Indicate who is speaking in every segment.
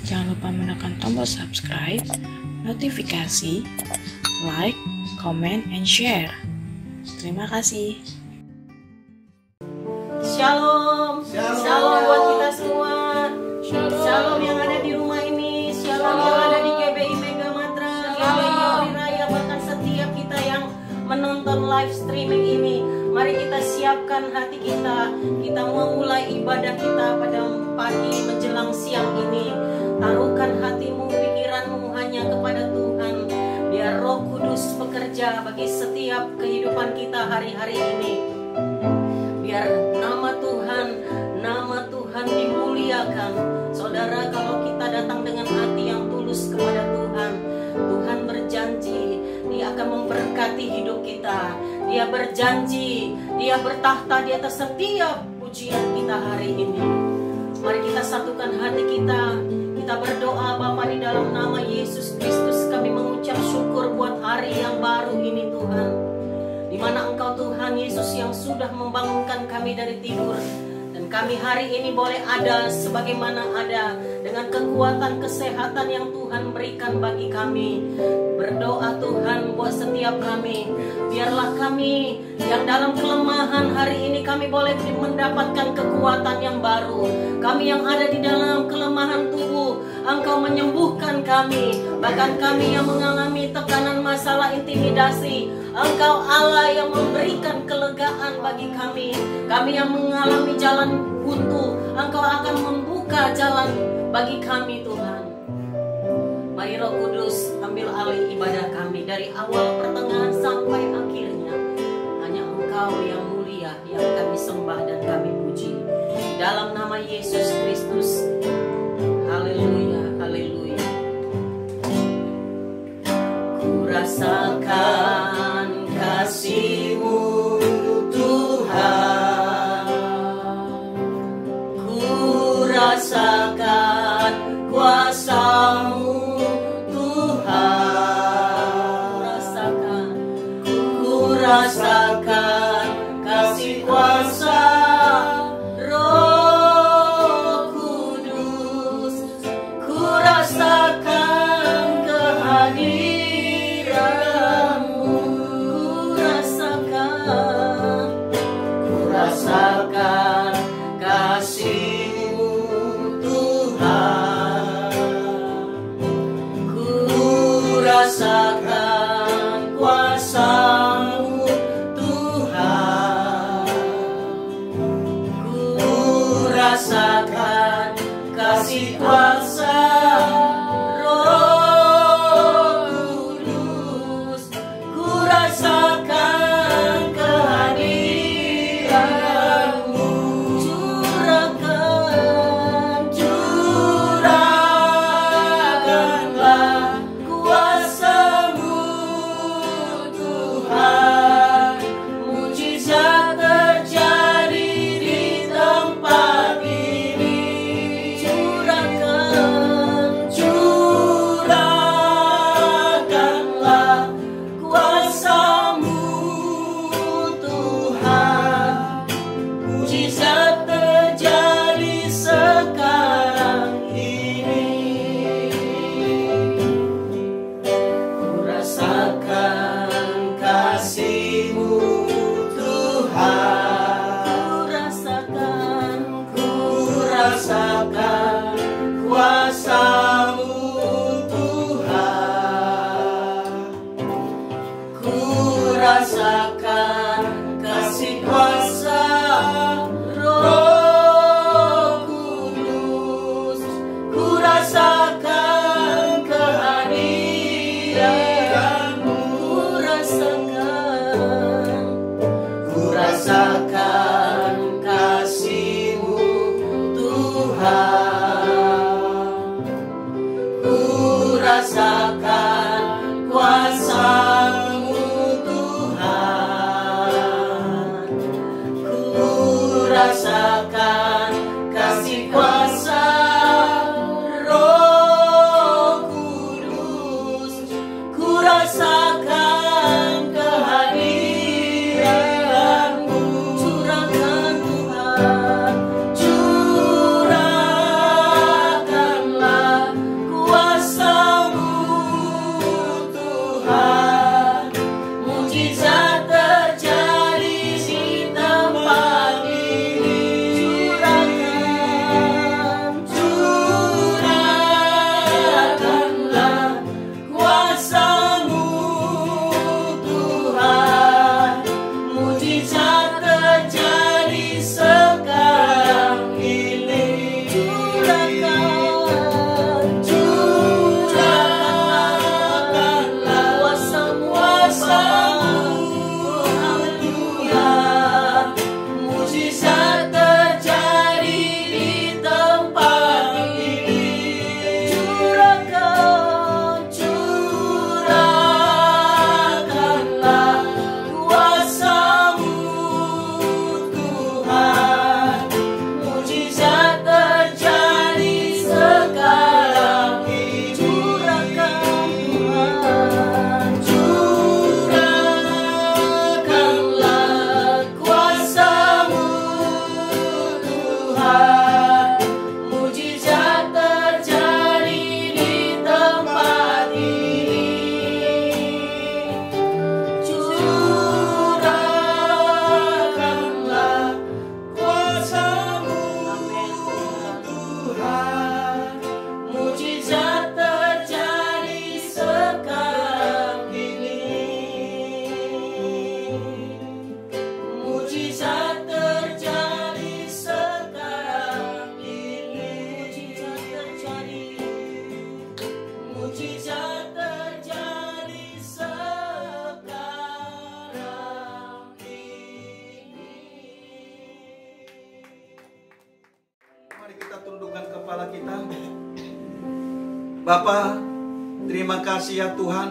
Speaker 1: Jangan lupa menekan tombol subscribe, notifikasi, like, comment, and share. Terima kasih.
Speaker 2: Shalom. Shalom buat kita semua. Shalom yang ada di rumah ini. Shalom yang ada di GBI Mega Matra, GBI Ori Raya, bahkan setiap kita yang menonton live streaming ini. Mari kita siapkan hati kita. Kita mau mulai ibadah kita pada pagi menjelang siang ini. Taruhkan hatimu, pikiranmu hanya kepada Tuhan. Biar Roh Kudus bekerja bagi setiap kehidupan kita hari-hari ini. Biar nama Tuhan dimuliakan. Saudara, kalau kita datang dengan hati yang tulus kepada Tuhan, Tuhan berjanji Dia akan memberkati hidup kita. Dia berjanji Dia bertahta di atas setiap pujian kita hari ini. Mari kita satukan hati kita. Kita berdoa, Bapa, di dalam nama Yesus Kristus kami mengucap syukur buat hari yang baru ini, Tuhan. Di mana Engkau, Tuhan Yesus, yang sudah membangunkan kami dari tidur. Dan kami hari ini boleh ada sebagaimana ada, dengan kekuatan kesehatan yang Tuhan berikan bagi kami. Berdoa Tuhan buat setiap kami. Biarlah kami yang dalam kelemahan hari ini kami boleh mendapatkan kekuatan yang baru. Kami yang ada di dalam kelemahan tubuh, Engkau menyembuhkan kami. Bahkan kami yang mengalami tekanan masalah intimidasi, Engkau Allah yang memberikan kelegaan bagi kami. Kami yang mengalami jalan buntu, Engkau akan membuka jalan bagi kami, Tuhan. Mari Roh Kudus ambil alih ibadah kami dari awal, pertengahan sampai akhirnya. Hanya Engkau yang mulia yang kami sembah dan kami puji. Dalam nama Yesus Kristus. Haleluya, haleluya. Ku rasakan kasih-Mu, Tuhan. Ku rasakan kuasa-Mu, Tuhan. Ku rasakan kasih kuasa Roh Kudus. Ku rasakan kehadiran-Mu. Ku rasakan kasih-Mu, Tuhan. Ku rasakan kuasa-Mu, Tuhan.
Speaker 3: Mari kita tundukkan kepala kita. Bapa, terima kasih ya Tuhan.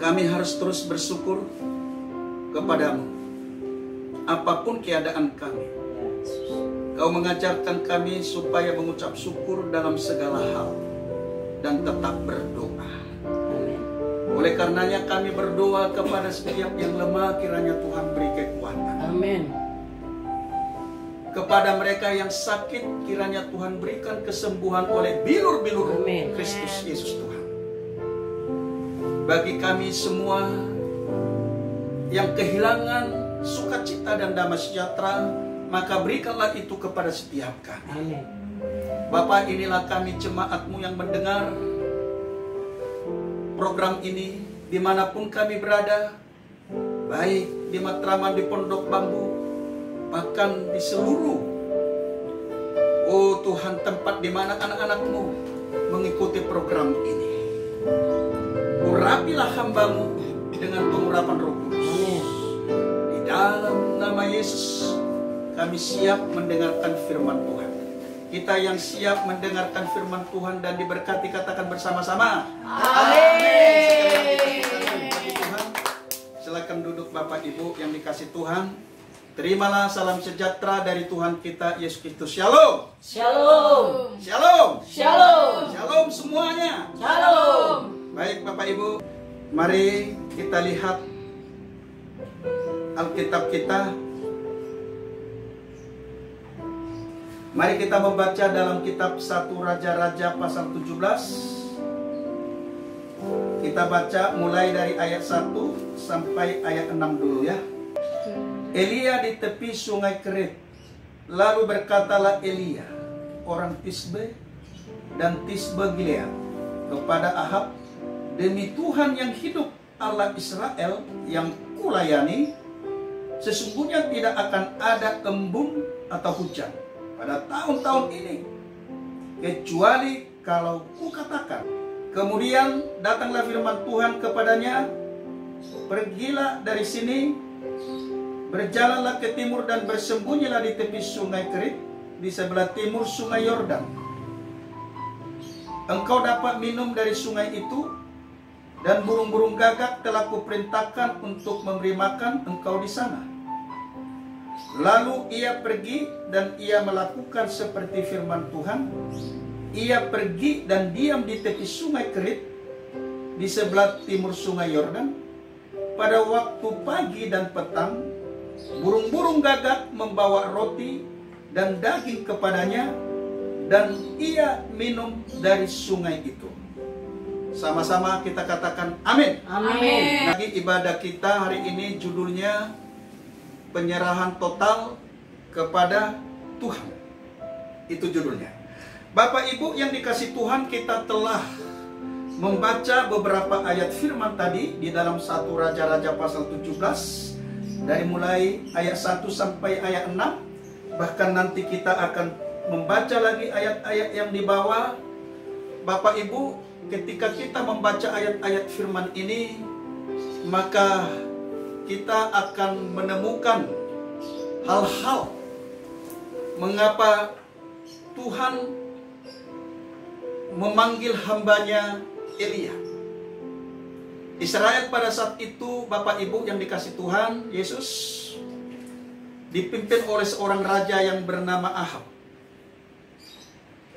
Speaker 3: Kami harus terus bersyukur kepadamu. Apapun keadaan kami, Kau mengajarkan kami supaya mengucap syukur dalam segala hal dan tetap berdoa. Oleh karenanya kami berdoa kepada setiap yang lemah, kiranya Tuhan beri kekuatan.
Speaker 2: Amin.
Speaker 3: Kepada mereka yang sakit, kiranya Tuhan berikan kesembuhan oleh bilur-bilur
Speaker 2: Amin.
Speaker 3: Kristus Yesus Tuhan. Bagi kami semua yang kehilangan sukacita dan damai sejahtera, maka berikanlah itu kepada setiap kami.
Speaker 2: Amin.
Speaker 3: Bapak, inilah kami jemaat-Mu yang mendengar program ini dimanapun kami berada, baik di Matraman, di Pondok Bambu, bahkan di seluruh, oh Tuhan, tempat di mana anak-anak-Mu mengikuti program ini. Urapilah hamba-Mu dengan pengurapan Roh Kudus. Di dalam nama Yesus, kami siap mendengarkan firman Tuhan. Kita yang siap mendengarkan firman Tuhan dan diberkati, katakan bersama-sama. Amin. Tuhan, silakan duduk Bapak Ibu yang dikasih Tuhan. Terimalah salam sejahtera dari Tuhan kita Yesus Kristus. Shalom.
Speaker 2: Shalom.
Speaker 3: Shalom.
Speaker 2: Shalom.
Speaker 3: Shalom semuanya.
Speaker 2: Shalom.
Speaker 3: Baik Bapak Ibu, mari kita lihat Alkitab kita. Mari kita membaca dalam kitab 1 Raja-Raja pasal 17. Kita baca mulai dari ayat 1 sampai ayat 6 dulu ya. Elia di tepi sungai Kerit. Lalu berkatalah Elia, orang Tisbe dan Tisbe Gilead, kepada Ahab, demi Tuhan yang hidup, Allah Israel yang kulayani, sesungguhnya tidak akan ada embun atau hujan pada tahun-tahun ini, kecuali kalau kukatakan. Kemudian datanglah firman Tuhan kepadanya, pergilah dari sini, berjalanlah ke timur dan bersembunyilah di tepi sungai Kerit, di sebelah timur sungai Yordan. Engkau dapat minum dari sungai itu, dan burung-burung gagak telah kuperintahkan untuk memberi makan engkau di sana. Lalu ia pergi dan ia melakukan seperti firman Tuhan. Ia pergi dan diam di tepi sungai Kerit, di sebelah timur sungai Yordan. Pada waktu pagi dan petang, burung-burung gagak membawa roti dan daging kepadanya, dan ia minum dari sungai itu. Sama-sama kita katakan amin.
Speaker 2: Amin.
Speaker 3: Lagi ibadah kita hari ini judulnya penyerahan total kepada Tuhan. Itu judulnya. Bapak Ibu yang dikasih Tuhan, kita telah membaca beberapa ayat firman tadi di dalam 1 Raja-Raja pasal 17, dari mulai ayat 1 sampai ayat 6. Bahkan nanti kita akan membaca lagi ayat-ayat yang di bawah. Bapak Ibu, ketika kita membaca ayat-ayat firman ini, maka kita akan menemukan hal-hal mengapa Tuhan memanggil hambanya Elia. Israel pada saat itu, Bapak Ibu yang dikasih Tuhan Yesus, dipimpin oleh seorang raja yang bernama Ahab.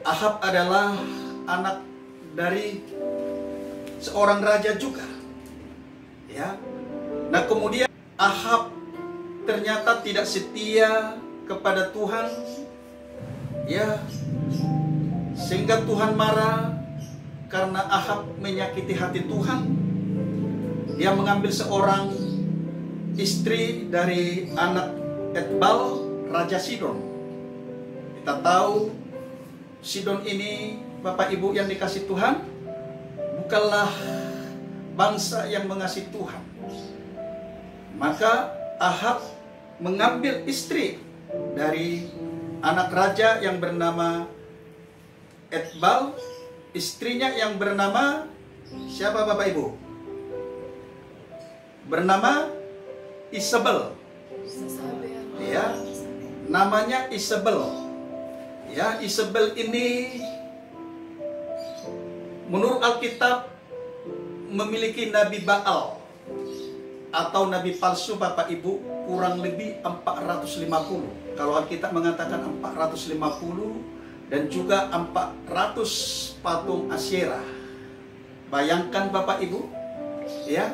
Speaker 3: Ahab adalah anak dari seorang raja juga, ya. Nah kemudian Ahab ternyata tidak setia kepada Tuhan, ya, sehingga Tuhan marah karena Ahab menyakiti hati Tuhan. Dia mengambil seorang istri dari anak Etbal, Raja Sidon. Kita tahu Sidon ini, Bapak Ibu yang dikasih Tuhan, bukanlah bangsa yang mengasihi Tuhan. Maka Ahab mengambil istri dari anak raja yang bernama Etbal, istrinya yang bernama siapa Bapak Ibu? Bernama Isabel. Ya, namanya Isabel. Ya, Isabel ini menurut Alkitab memiliki nabi Baal atau nabi palsu, Bapak Ibu, kurang lebih 450. Kalau Alkitab mengatakan 450 dan juga 400 patung Asyera. Bayangkan Bapak Ibu, ya,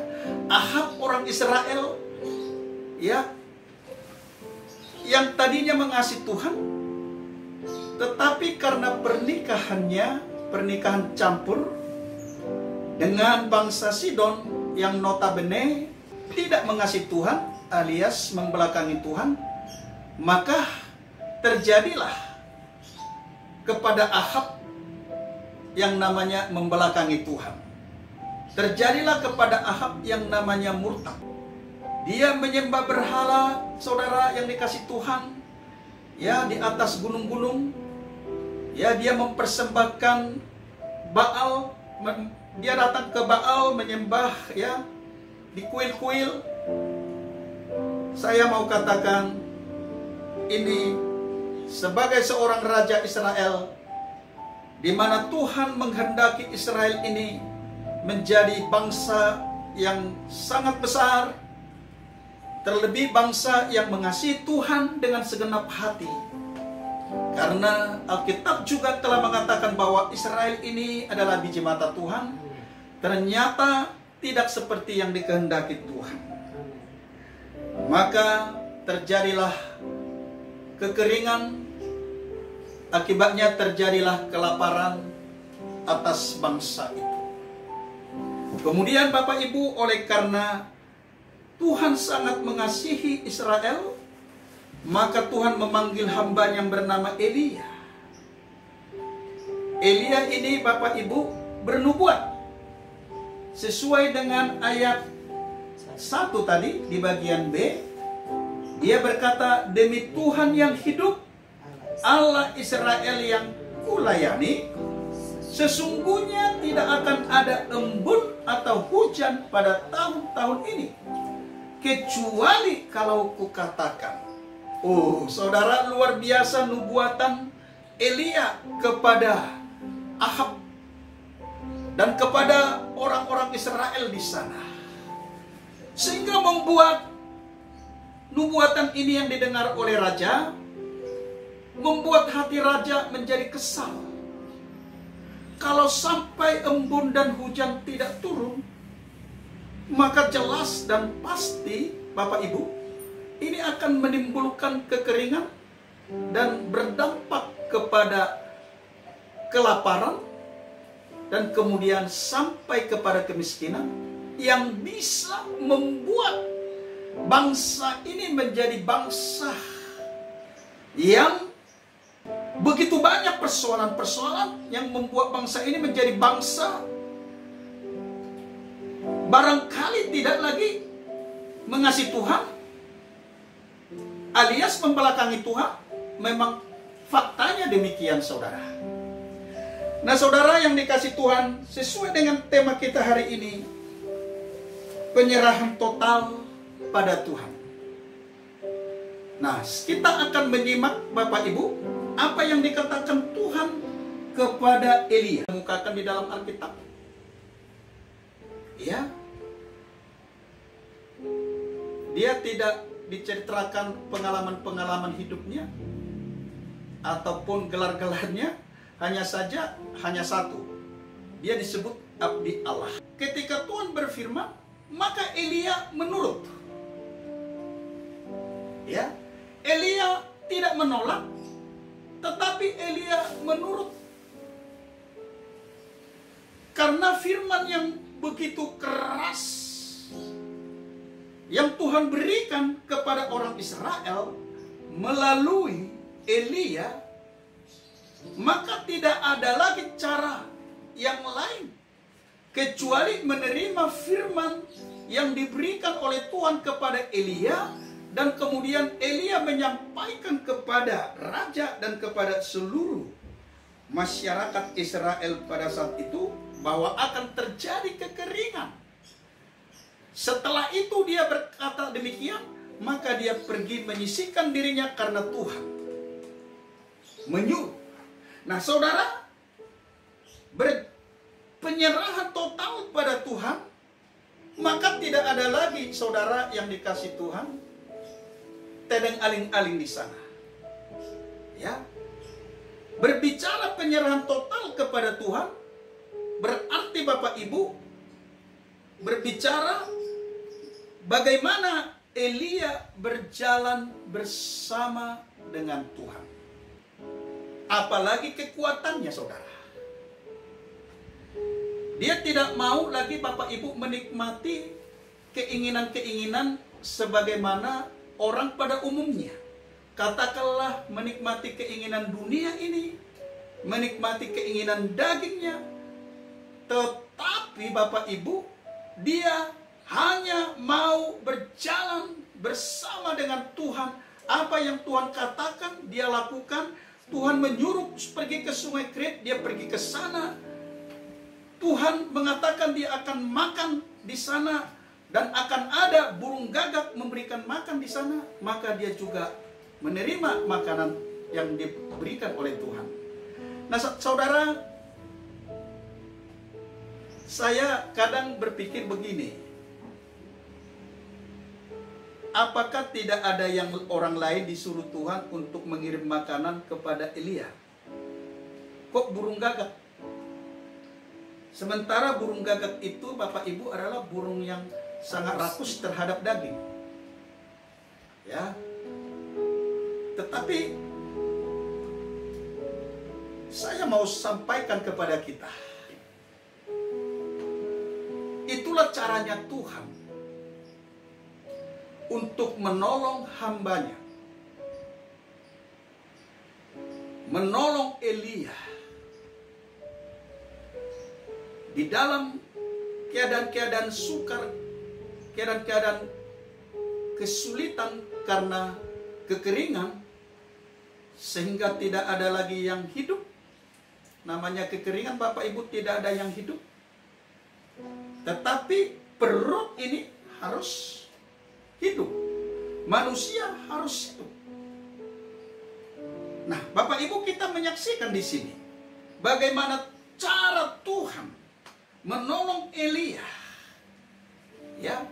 Speaker 3: Ahab orang Israel, ya, yang tadinya mengasihi Tuhan, tetapi karena pernikahan campur dengan bangsa Sidon yang notabene tidak mengasihi Tuhan alias membelakangi Tuhan, maka terjadilah kepada Ahab yang namanya membelakangi Tuhan. Terjadilah kepada Ahab yang namanya murtad. Dia menyembah berhala, saudara yang dikasih Tuhan, ya, di atas gunung-gunung. Ya, dia mempersembahkan Baal, dia datang ke Baal menyembah, ya, di kuil-kuil. Saya mau katakan, ini sebagai seorang raja Israel, di mana Tuhan menghendaki Israel ini menjadi bangsa yang sangat besar, terlebih bangsa yang mengasihi Tuhan dengan segenap hati. Karena Alkitab juga telah mengatakan bahwa Israel ini adalah biji mata Tuhan, ternyata tidak seperti yang dikehendaki Tuhan. Maka terjadilah kekeringan, akibatnya terjadilah kelaparan atas bangsa itu. Kemudian Bapak Ibu, oleh karena Tuhan sangat mengasihi Israel, maka Tuhan memanggil hamba yang bernama Elia. Elia ini Bapak Ibu bernubuat sesuai dengan ayat 1 tadi di bagian B. Dia berkata, demi Tuhan yang hidup, Allah Israel yang kulayani, sesungguhnya tidak akan ada embun atau hujan pada tahun-tahun ini, kecuali kalau kukatakan. Oh, saudara, luar biasa nubuatan Elia kepada Ahab dan kepada orang-orang Israel di sana, sehingga membuat nubuatan ini yang didengar oleh raja, membuat hati raja menjadi kesal. Kalau sampai embun dan hujan tidak turun, maka jelas dan pasti Bapak Ibu, ini akan menimbulkan kekeringan dan berdampak kepada kelaparan dan kemudian sampai kepada kemiskinan yang bisa membuat bangsa ini menjadi bangsa yang begitu banyak persoalan-persoalan yang membuat bangsa ini menjadi bangsa barangkali tidak lagi mengasihi Tuhan alias membelakangi Tuhan. Memang faktanya demikian, saudara. Nah, saudara yang dikasih Tuhan, sesuai dengan tema kita hari ini, penyerahan total pada Tuhan. Nah, kita akan menyimak Bapak Ibu apa yang dikatakan Tuhan kepada Elia, kemukakan di dalam Alkitab. Ya, dia tidak diceritakan pengalaman-pengalaman hidupnya ataupun gelar-gelarnya, hanya satu. Dia disebut abdi Allah. Ketika Tuhan berfirman, maka Elia menurut. Ya, Elia tidak menolak, tetapi Elia menurut. Karena firman yang begitu keras yang Tuhan berikan kepada orang Israel melalui Elia, maka tidak ada lagi cara yang lain kecuali menerima firman yang diberikan oleh Tuhan kepada Elia, dan kemudian Elia menyampaikan kepada raja dan kepada seluruh masyarakat Israel pada saat itu bahwa akan terjadi kekeringan. Setelah itu dia berkata demikian, maka dia pergi menyisihkan dirinya karena Tuhan menyuruh. Nah, saudara, berpenyerahan total pada Tuhan, maka tidak ada lagi saudara yang dikasih Tuhan tedeng aling-aling di sana. Ya. Berbicara penyerahan total kepada Tuhan berarti Bapak Ibu berbicara bagaimana Elia berjalan bersama dengan Tuhan. Apalagi kekuatannya, saudara. Dia tidak mau lagi Bapak Ibu menikmati keinginan-keinginan sebagaimana orang pada umumnya. Katakanlah menikmati keinginan dunia ini, menikmati keinginan dagingnya. Tetapi Bapak Ibu, dia hanya mau berjalan bersama dengan Tuhan. Apa yang Tuhan katakan, dia lakukan. Tuhan menyuruh pergi ke Sungai Kerit, dia pergi ke sana. Tuhan mengatakan dia akan makan di sana dan akan ada burung gagak memberikan makan di sana, maka dia juga menerima makanan yang diberikan oleh Tuhan. Nah, saudara, saya kadang berpikir begini. Apakah tidak ada yang orang lain disuruh Tuhan untuk mengirim makanan kepada Elia? Kok burung gagak? Sementara burung gagak itu, Bapak Ibu, adalah burung yang sangat rakus terhadap daging. Ya. Tetapi saya mau sampaikan kepada kita, itulah caranya Tuhan untuk menolong hambanya, menolong Elia di dalam keadaan-keadaan sukar, keadaan-keadaan kesulitan karena kekeringan, sehingga tidak ada lagi yang hidup. Namanya kekeringan, Bapak Ibu, tidak ada yang hidup. Tetapi perut ini harus hidup. Manusia harus hidup. Nah, Bapak Ibu, kita menyaksikan di sini bagaimana cara Tuhan menolong Elia. Ya,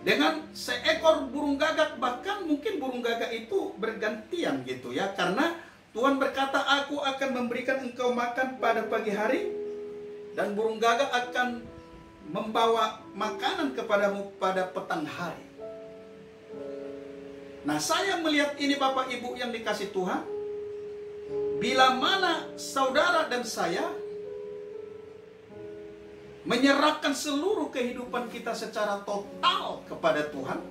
Speaker 3: dengan seekor burung gagak, bahkan mungkin burung gagak itu bergantian gitu ya, karena Tuhan berkata, aku akan memberikan engkau makan pada pagi hari dan burung gagak akan membawa makanan kepadamu pada petang hari. Nah, saya melihat ini Bapak Ibu yang dikasih Tuhan, bila mana saudara dan saya menyerahkan seluruh kehidupan kita secara total kepada Tuhan,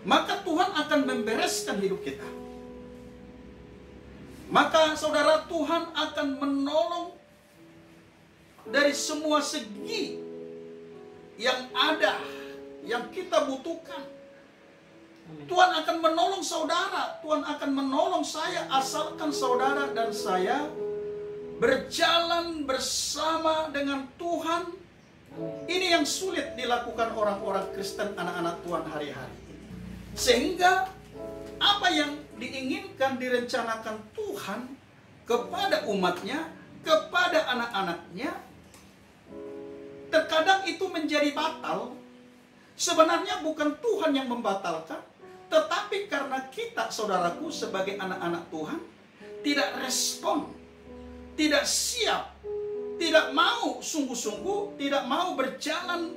Speaker 3: maka Tuhan akan membereskan hidup kita. Maka saudara, Tuhan akan menolong dari semua segi yang ada, yang kita butuhkan. Tuhan akan menolong saudara, Tuhan akan menolong saya, asalkan saudara dan saya berjalan bersama dengan Tuhan. Ini yang sulit dilakukan orang-orang Kristen, anak-anak Tuhan hari-hari. Sehingga apa yang diinginkan, direncanakan Tuhan kepada umatnya, kepada anak-anaknya, terkadang itu menjadi batal. Sebenarnya bukan Tuhan yang membatalkan, tetapi karena kita, saudaraku, sebagai anak-anak Tuhan, tidak respon, tidak siap, tidak mau sungguh-sungguh, tidak mau berjalan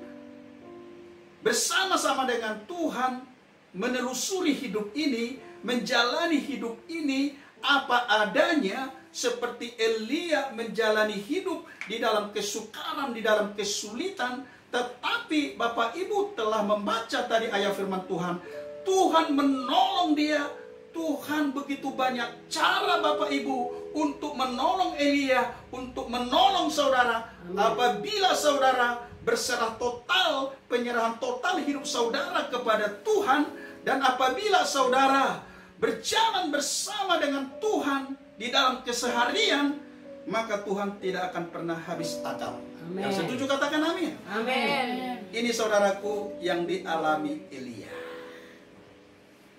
Speaker 3: bersama-sama dengan Tuhan, menelusuri hidup ini, menjalani hidup ini apa adanya, seperti Elia menjalani hidup di dalam kesukaran, di dalam kesulitan. Tetapi Bapak Ibu telah membaca tadi ayat firman Tuhan, Tuhan menolong dia. Tuhan begitu banyak cara Bapak Ibu untuk menolong Elia, untuk menolong saudara. Apabila saudara berserah total, penyerahan total hidup saudara kepada Tuhan, dan apabila saudara berjalan bersama dengan Tuhan di dalam keseharian, maka Tuhan tidak akan pernah habis akal. Yang setuju katakan amin.
Speaker 2: Amin.
Speaker 3: Ini saudaraku yang dialami Elia.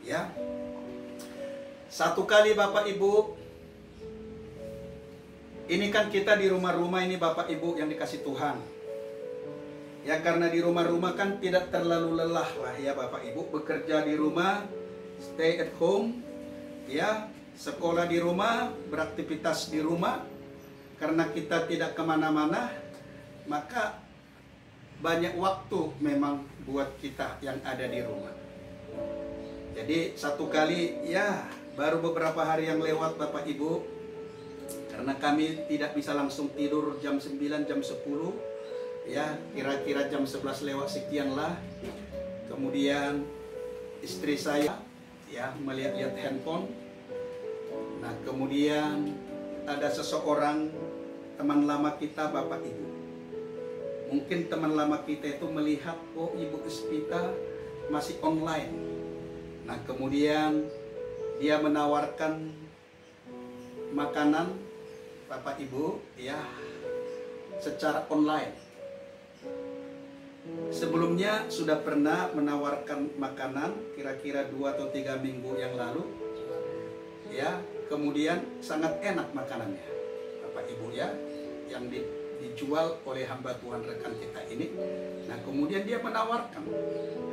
Speaker 3: Ya. Satu kali Bapak Ibu, ini kan kita di rumah-rumah ini Bapak Ibu yang dikasih Tuhan. Ya, karena di rumah-rumah kan tidak terlalu lelah lah ya Bapak Ibu, bekerja di rumah, stay at home, ya, sekolah di rumah, beraktivitas di rumah. Karena kita tidak kemana-mana, maka banyak waktu memang buat kita yang ada di rumah. Jadi satu kali ya, baru beberapa hari yang lewat Bapak Ibu, karena kami tidak bisa langsung tidur jam 9, jam 10, ya kira-kira jam 11 lewat sekian lah. Kemudian istri saya ya melihat-lihat handphone. Nah kemudian ada seseorang teman lama kita Bapak Ibu. Mungkin teman lama kita itu melihat, oh Ibu Espita masih online. Nah kemudian dia menawarkan makanan Bapak Ibu ya secara online. Sebelumnya sudah pernah menawarkan makanan kira-kira 2 atau 3 minggu yang lalu. Ya, kemudian sangat enak makanannya Bapak Ibu ya, yang dijual oleh hamba Tuhan rekan kita ini. Nah kemudian dia menawarkan,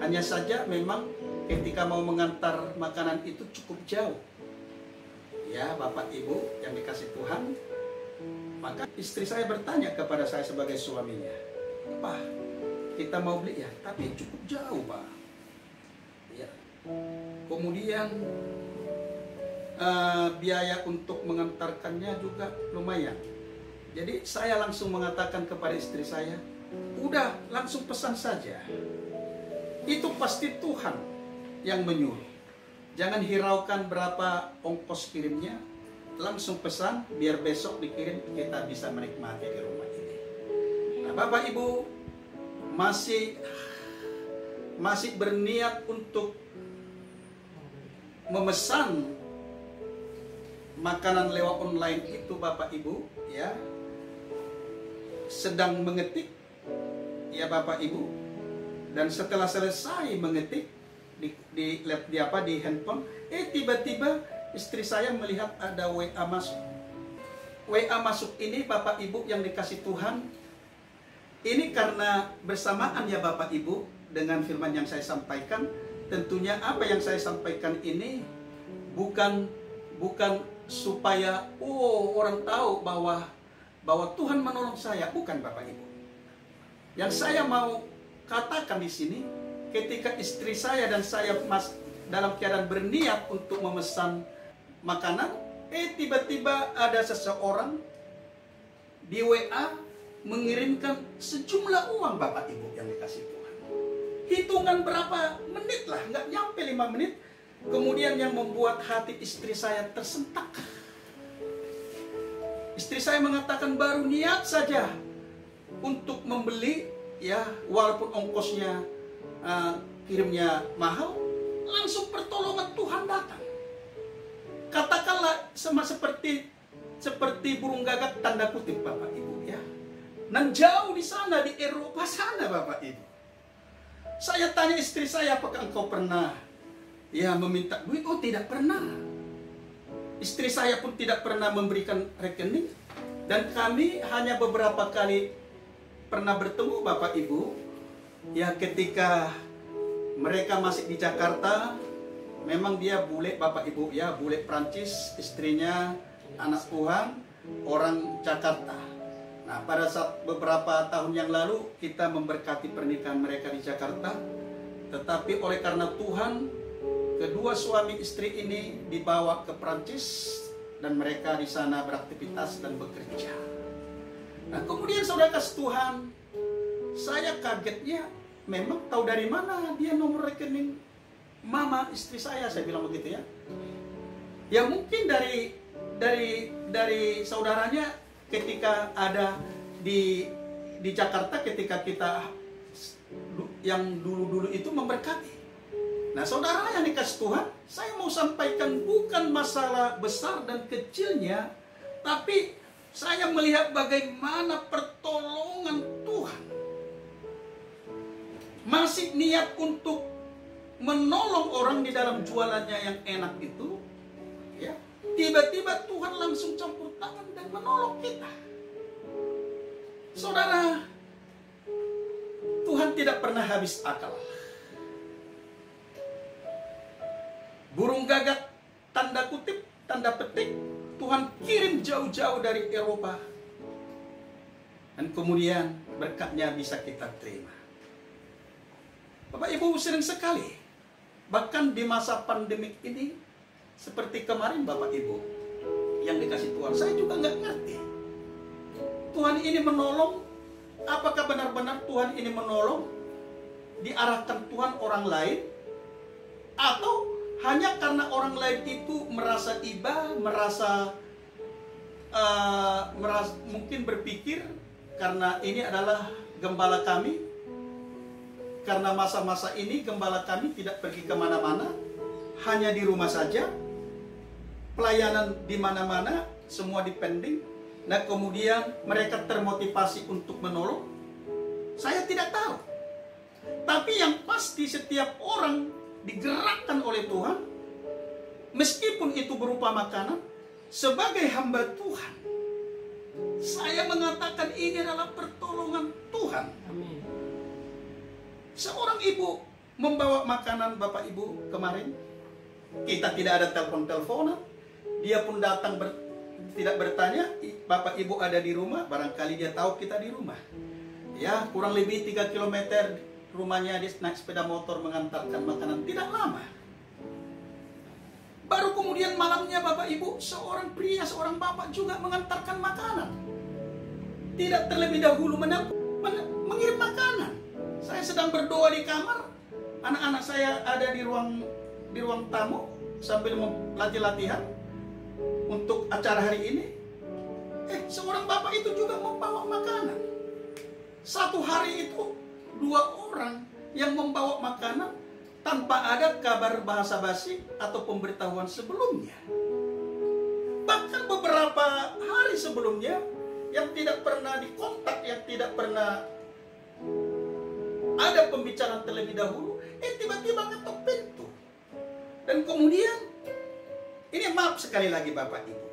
Speaker 3: hanya saja memang ketika mau mengantar makanan itu cukup jauh ya Bapak Ibu yang dikasih Tuhan. Maka istri saya bertanya kepada saya sebagai suaminya, Pak, kita mau beli ya, tapi cukup jauh Pak ya. Kemudian biaya untuk mengantarkannya juga lumayan. Jadi saya langsung mengatakan kepada istri saya, udah langsung pesan saja. Itu pasti Tuhan yang menyuruh. Jangan hiraukan berapa ongkos kirimnya, langsung pesan biar besok dikirim, kita bisa menikmati di rumah ini. Nah Bapak Ibu masih berniat untuk memesan makanan lewat online itu Bapak Ibu ya, sedang mengetik ya Bapak Ibu, dan setelah selesai mengetik di handphone, tiba-tiba istri saya melihat ada WA masuk. WA masuk ini Bapak Ibu yang dikasih Tuhan, ini karena bersamaan ya Bapak Ibu dengan firman yang saya sampaikan. Tentunya apa yang saya sampaikan ini bukan supaya orang tahu bahwa Tuhan menolong saya, bukan Bapak Ibu. Yang saya mau katakan di sini, ketika istri saya dan saya dalam keadaan berniat untuk memesan makanan, tiba-tiba ada seseorang di WA mengirimkan sejumlah uang Bapak Ibu yang dikasih Tuhan. Hitungan berapa menit lah, nggak nyampe 5 menit. Kemudian yang membuat hati istri saya tersentak. Istri saya mengatakan baru niat saja untuk membeli ya, walaupun ongkosnya kirimnya mahal, langsung pertolongan Tuhan datang. Katakanlah sama seperti burung gagak tanda kutip Bapak Ibu ya. Nan jauh di sana di Eropa sana Bapak Ibu. Saya tanya istri saya, apakah engkau pernah ya meminta duit? Oh tidak pernah. Istri saya pun tidak pernah memberikan rekening. Dan kami hanya beberapa kali pernah bertemu Bapak Ibu ya, ketika mereka masih di Jakarta. Memang dia bule Bapak Ibu ya, bule Prancis, istrinya anak Tuhan orang Jakarta. Nah pada saat beberapa tahun yang lalu kita memberkati pernikahan mereka di Jakarta. Tetapi oleh karena Tuhan, kedua suami istri ini dibawa ke Prancis dan mereka di sana beraktivitas dan bekerja. Nah kemudian saudara kasih Tuhan, saya kagetnya, memang tahu dari mana dia nomor rekening mama istri saya bilang begitu ya. Ya mungkin dari saudaranya ketika ada di Jakarta, ketika kita yang dulu-dulu itu memberkati. Nah saudara yang dikasih Tuhan, saya mau sampaikan bukan masalah besar dan kecilnya, tapi saya melihat bagaimana pertolongan Tuhan. Masih niat untuk menolong orang di dalam jualannya yang enak itu, ya, tiba-tiba Tuhan langsung campur tangan dan menolong kita. Saudara, Tuhan tidak pernah habis akal. Burung gagak, tanda kutip, tanda petik, Tuhan kirim jauh-jauh dari Eropa. Dan kemudian berkatnya bisa kita terima. Bapak Ibu, sering sekali, bahkan di masa pandemik ini, seperti kemarin Bapak Ibu, yang dikasih Tuhan, saya juga nggak ngerti. Tuhan ini menolong, apakah benar-benar Tuhan ini menolong, diarahkan Tuhan orang lain, atau hanya karena orang lain itu merasa iba, merasa mungkin berpikir, karena ini adalah gembala kami, karena masa-masa ini gembala kami tidak pergi kemana-mana, hanya di rumah saja, pelayanan di mana-mana, semua dipending. Nah kemudian mereka termotivasi untuk menolong. Saya tidak tahu. Tapi yang pasti setiap orang digerakkan oleh Tuhan, meskipun itu berupa makanan, sebagai hamba Tuhan, saya mengatakan ini adalah pertolongan Tuhan.
Speaker 2: Amin.
Speaker 3: Seorang ibu membawa makanan Bapak Ibu kemarin, kita tidak ada telepon-teleponan, dia pun datang tidak bertanya, Bapak Ibu ada di rumah, barangkali dia tahu kita di rumah. Ya, kurang lebih 3 km rumahnya, dia naik sepeda motor mengantarkan makanan, tidak lama. Baru kemudian malamnya Bapak Ibu, seorang pria, seorang bapak juga mengantarkan makanan. Tidak terlebih dahulu mengirim makanan. Saya sedang berdoa di kamar, anak-anak saya ada di ruang tamu sambil latihan untuk acara hari ini. Seorang bapak itu juga membawa makanan. Satu hari itu 2 orang yang membawa makanan tanpa ada kabar basa-basi atau pemberitahuan sebelumnya. Bahkan beberapa hari sebelumnya yang tidak pernah dikontak, yang tidak pernah ada pembicaraan terlebih dahulu, tiba-tiba ngetok pintu. Dan kemudian, ini maaf sekali lagi Bapak Ibu,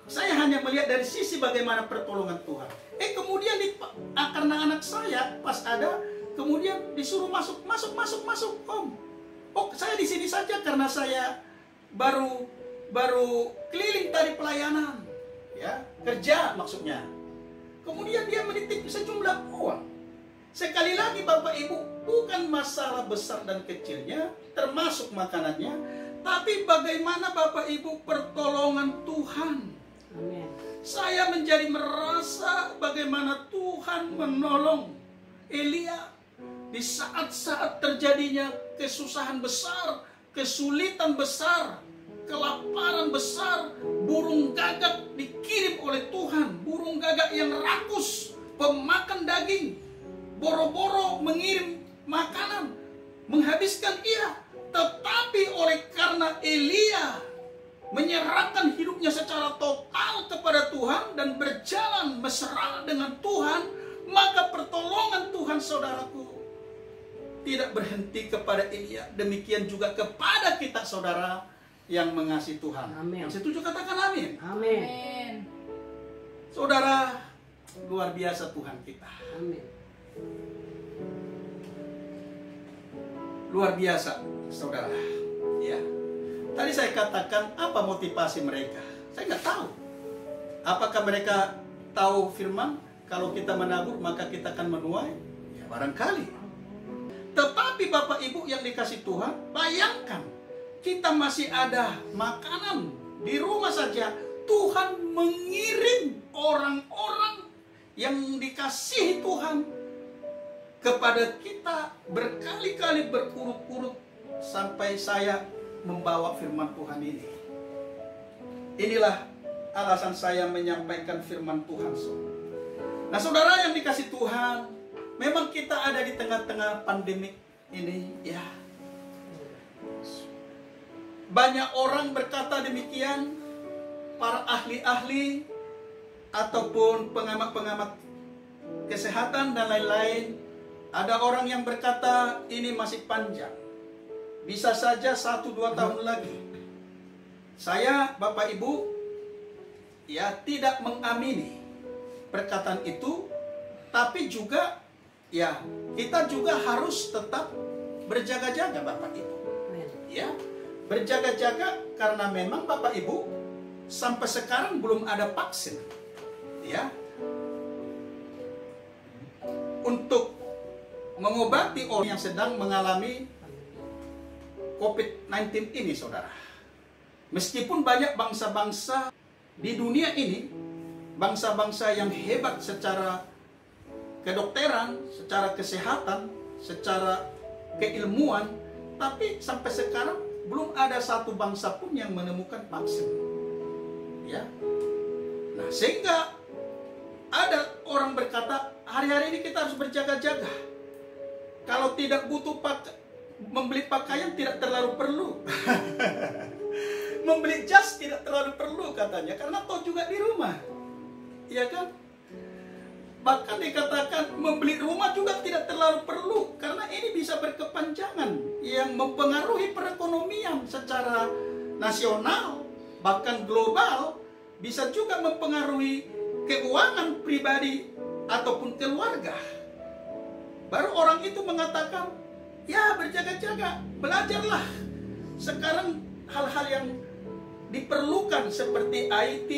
Speaker 3: saya hanya melihat dari sisi bagaimana pertolongan Tuhan. Kemudian karena anak saya pas ada, kemudian disuruh masuk Om. Oh, saya di sini saja karena saya baru keliling tadi pelayanan, ya, kerja maksudnya. Kemudian dia menitip sejumlah uang. Sekali lagi Bapak Ibu, bukan masalah besar dan kecilnya, termasuk makanannya, tapi bagaimana Bapak Ibu pertolongan Tuhan.
Speaker 2: Amin.
Speaker 3: Saya menjadi merasa bagaimana Tuhan menolong Elia di saat-saat terjadinya kesusahan besar, kesulitan besar, kelaparan besar. Burung gagak dikirim oleh Tuhan, burung gagak yang rakus, pemakan daging, boro-boro mengirim makanan, menghabiskan ia. Tetapi oleh karena Elia menyerahkan hidupnya secara total kepada Tuhan dan berjalan mesra dengan Tuhan, maka pertolongan Tuhan saudaraku tidak berhenti kepada Elia. Demikian juga kepada kita saudara yang mengasihi Tuhan.
Speaker 2: Amin.
Speaker 3: Yang setuju katakan amin.
Speaker 2: Amin.
Speaker 3: Saudara, luar biasa Tuhan kita.
Speaker 2: Amin.
Speaker 3: Luar biasa saudara. Ya. Tadi saya katakan apa motivasi mereka. Saya nggak tahu. Apakah mereka tahu firman, kalau kita menabur maka kita akan menuai? Ya barangkali. Tetapi Bapak Ibu yang dikasih Tuhan, bayangkan kita masih ada makanan di rumah saja. Tuhan mengirim orang-orang yang dikasihi Tuhan kepada kita berkali-kali berurut-urut sampai saya membawa firman Tuhan ini. Inilah alasan saya menyampaikan firman Tuhan. Nah saudara yang dikasih Tuhan, memang kita ada di tengah-tengah pandemik ini, ya. Banyak orang berkata demikian, para ahli-ahli ataupun pengamat-pengamat kesehatan dan lain-lain. Ada orang yang berkata ini masih panjang. bisa saja 1-2 tahun lagi. Saya, Bapak Ibu, ya tidak mengamini perkataan itu, tapi juga ya kita juga harus tetap berjaga-jaga, Bapak Ibu. Ya, berjaga-jaga karena memang Bapak Ibu sampai sekarang belum ada vaksin. Ya. Untuk mengobati orang yang sedang mengalami COVID-19 ini, saudara. Meskipun banyak bangsa-bangsa di dunia ini, bangsa-bangsa yang hebat secara kedokteran, secara kesehatan, secara keilmuan, tapi sampai sekarang belum ada satu bangsa pun yang menemukan vaksin. Ya. Nah, sehingga ada orang berkata, hari-hari ini kita harus berjaga-jaga. Kalau tidak butuh membeli pakaian tidak terlalu perlu. Membeli jas tidak terlalu perlu katanya, karena toh juga di rumah. Iya kan? Bahkan dikatakan membeli rumah juga tidak terlalu perlu, karena ini bisa berkepanjangan yang mempengaruhi perekonomian secara nasional, bahkan global, bisa juga mempengaruhi keuangan pribadi ataupun keluarga. Baru orang itu mengatakan, ya berjaga-jaga, belajarlah. Sekarang hal-hal yang diperlukan seperti IT,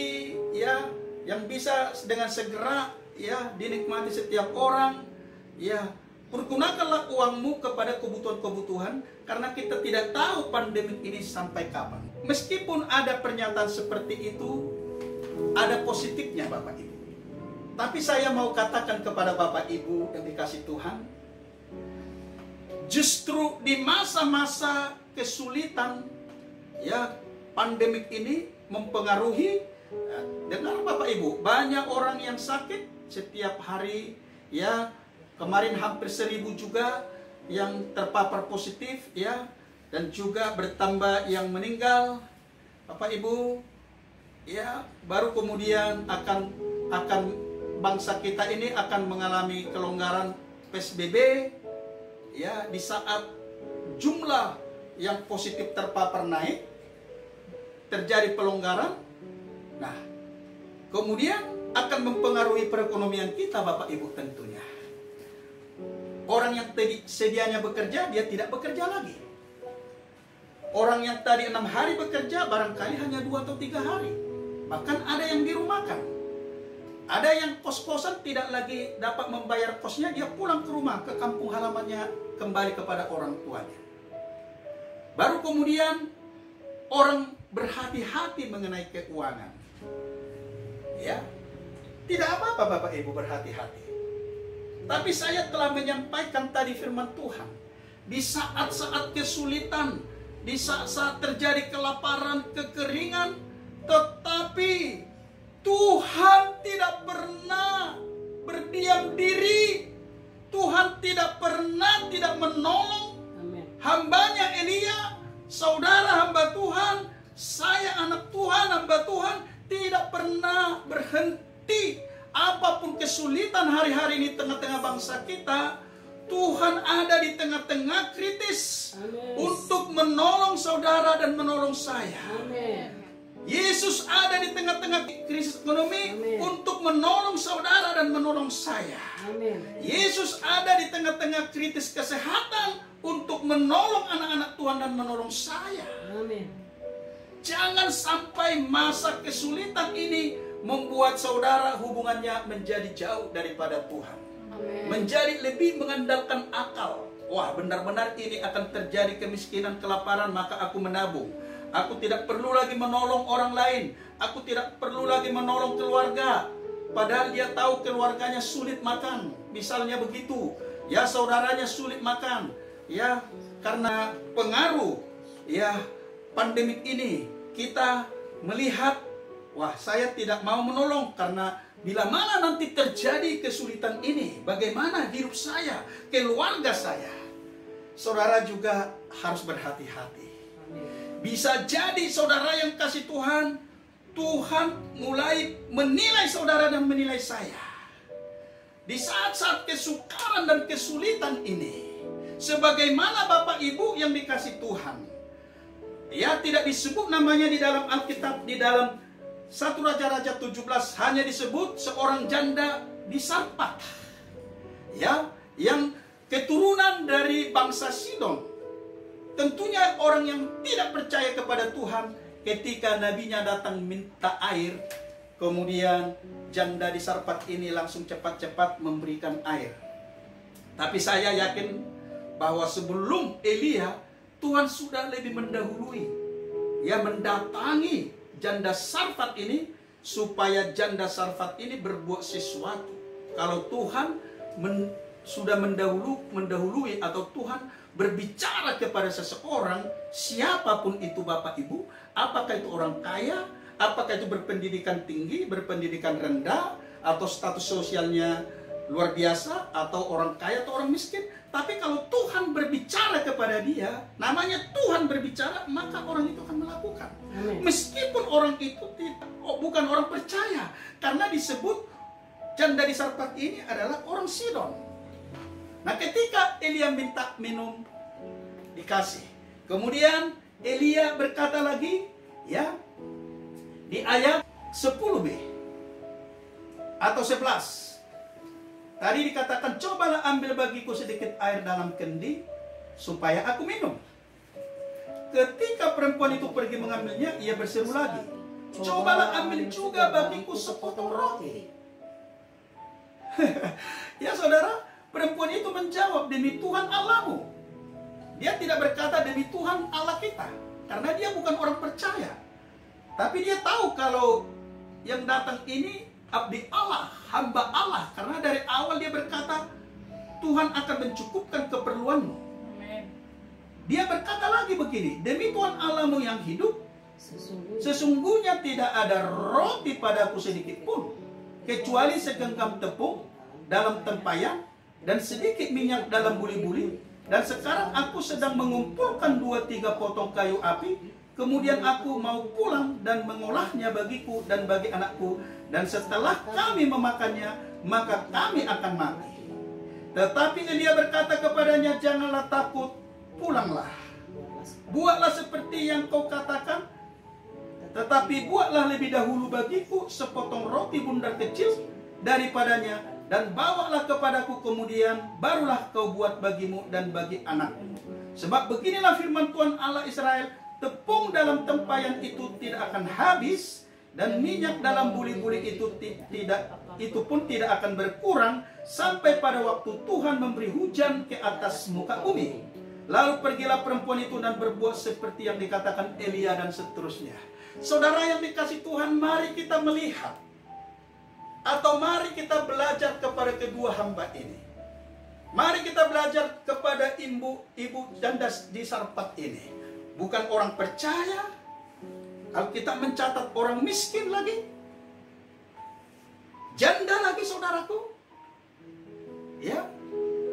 Speaker 3: ya, yang bisa dengan segera ya dinikmati setiap orang, ya, pergunakanlah uangmu kepada kebutuhan-kebutuhan, karena kita tidak tahu pandemi ini sampai kapan. Meskipun ada pernyataan seperti itu, ada positifnya, Bapak Ibu. Tapi saya mau katakan kepada Bapak Ibu yang dikasih Tuhan, justru di masa-masa kesulitan, ya, pandemik ini mempengaruhi. Dengar Bapak Ibu, banyak orang yang sakit setiap hari, ya. Kemarin hampir 1000 juga yang terpapar positif, ya, dan juga bertambah yang meninggal. Bapak Ibu, ya, baru kemudian akan bangsa kita ini akan mengalami kelonggaran PSBB, ya, di saat jumlah yang positif terpapar naik, terjadi pelonggaran. Nah, kemudian akan mempengaruhi perekonomian kita, Bapak Ibu, tentunya. Orang yang tadi sedianya bekerja, dia tidak bekerja lagi. Orang yang tadi 6 hari bekerja, barangkali hanya 2 atau 3 hari. Bahkan ada yang dirumahkan. Ada yang kos-kosan tidak lagi dapat membayar kosnya, dia pulang ke rumah, ke kampung halamannya, kembali kepada orang tuanya. Baru kemudian orang berhati-hati mengenai keuangan. Ya, tidak apa-apa Bapak Ibu berhati-hati. Tapi saya telah menyampaikan tadi firman Tuhan. Di saat-saat kesulitan, di saat-saat terjadi kelaparan, kekeringan, tetapi Tuhan tidak pernah berdiam diri. Tuhan tidak pernah tidak menolong. Hambanya Elia, saudara hamba Tuhan, saya anak Tuhan, hamba Tuhan, tidak pernah berhenti. Apapun kesulitan hari-hari ini tengah-tengah bangsa kita, Tuhan ada di tengah-tengah kritis. Amen. Untuk menolong saudara dan menolong saya. Amen. Yesus ada di tengah-tengah krisis ekonomi. Amen. Untuk menolong saudara dan menolong saya. Amen. Yesus ada di tengah-tengah kritis kesehatan untuk menolong anak-anak Tuhan dan menolong saya. Amen. Jangan sampai masa kesulitan ini membuat saudara hubungannya menjadi jauh daripada Tuhan. Amen. Menjadi lebih mengandalkan akal. Wah, benar-benar ini akan terjadi kemiskinan, kelaparan, maka aku menabung. Aku tidak perlu lagi menolong orang lain. Aku tidak perlu lagi menolong keluarga. Padahal dia tahu keluarganya sulit makan. Misalnya begitu. Ya, saudaranya sulit makan. Ya, karena pengaruh ya pandemik ini, kita melihat, wah, saya tidak mau menolong karena bila mana nanti terjadi kesulitan ini, bagaimana hidup saya, keluarga saya. Saudara juga harus berhati-hati. Bisa jadi saudara yang kasih Tuhan, Tuhan mulai menilai saudara dan menilai saya. Di saat-saat kesukaran dan kesulitan ini, Sebagaimana Bapak Ibu yang dikasih Tuhan. Ya, tidak disebut namanya di dalam Alkitab, di dalam 1 Raja-Raja 17 hanya disebut seorang janda di Sarpat. Ya, yang keturunan dari bangsa Sidon. Tentunya orang yang tidak percaya kepada Tuhan ketika nabinya datang minta air, kemudian janda di Sarpat ini langsung cepat-cepat memberikan air. Tapi saya yakin bahwa sebelum Elia, Tuhan sudah lebih mendahului. Ya, mendatangi janda Sarfat ini supaya janda Sarfat ini berbuat sesuatu. Kalau Tuhan sudah mendahului atau Tuhan berbicara kepada seseorang, siapapun itu Bapak Ibu, apakah itu orang kaya, apakah itu berpendidikan tinggi, berpendidikan rendah, atau status sosialnya luar biasa, atau orang kaya atau orang miskin. Tapi kalau Tuhan berbicara kepada dia, namanya Tuhan berbicara, maka orang itu akan melakukan.
Speaker 2: Amen.
Speaker 3: Meskipun orang itu bukan orang percaya, karena disebut janda di Sarpat ini adalah orang Sidon. Nah, ketika Elia minta minum, dikasih. Kemudian Elia berkata lagi, ya, di ayat 10b atau 11. Tadi dikatakan, cobalah ambil bagiku sedikit air dalam kendi, supaya aku minum. Ketika perempuan itu pergi mengambilnya, ia berseru lagi, cobalah ambil juga bagiku sepotong roti. Ya saudara, perempuan itu menjawab, demi Tuhan Allahmu. Dia tidak berkata demi Tuhan Allah kita, karena dia bukan orang percaya. Tapi dia tahu kalau yang datang ini abdi Allah, hamba Allah. Karena dari awal dia berkata, Tuhan akan mencukupkan keperluanmu.
Speaker 1: Amen.
Speaker 3: Dia berkata lagi begini, demi Tuhan Allahmu yang hidup, sesungguhnya tidak ada roti padaku sedikit pun, kecuali segenggam tepung dalam tempayan dan sedikit minyak dalam buli-buli. Dan sekarang aku sedang mengumpulkan 2-3 potong kayu api. Kemudian aku mau pulang dan mengolahnya bagiku dan bagi anakku. Dan setelah kami memakannya, maka kami akan mati. Tetapi Elia berkata kepadanya, janganlah takut, pulanglah. Buatlah seperti yang kau katakan. Tetapi buatlah lebih dahulu bagiku sepotong roti bundar kecil daripadanya, dan bawalah kepadaku, kemudian barulah kau buat bagimu dan bagi anakmu. Sebab beginilah firman Tuhan Allah Israel, tepung dalam tempayan itu tidak akan habis, dan minyak dalam buli-buli itu pun tidak akan berkurang sampai pada waktu Tuhan memberi hujan ke atas muka bumi. Lalu pergilah perempuan itu dan berbuat seperti yang dikatakan Elia dan seterusnya. Saudara yang dikasih Tuhan, mari kita melihat, atau mari kita belajar kepada kedua hamba ini. Mari kita belajar kepada ibu janda di Sarpat ini. Bukan orang percaya. Alkitab mencatat orang miskin lagi, janda lagi, saudaraku. Ya,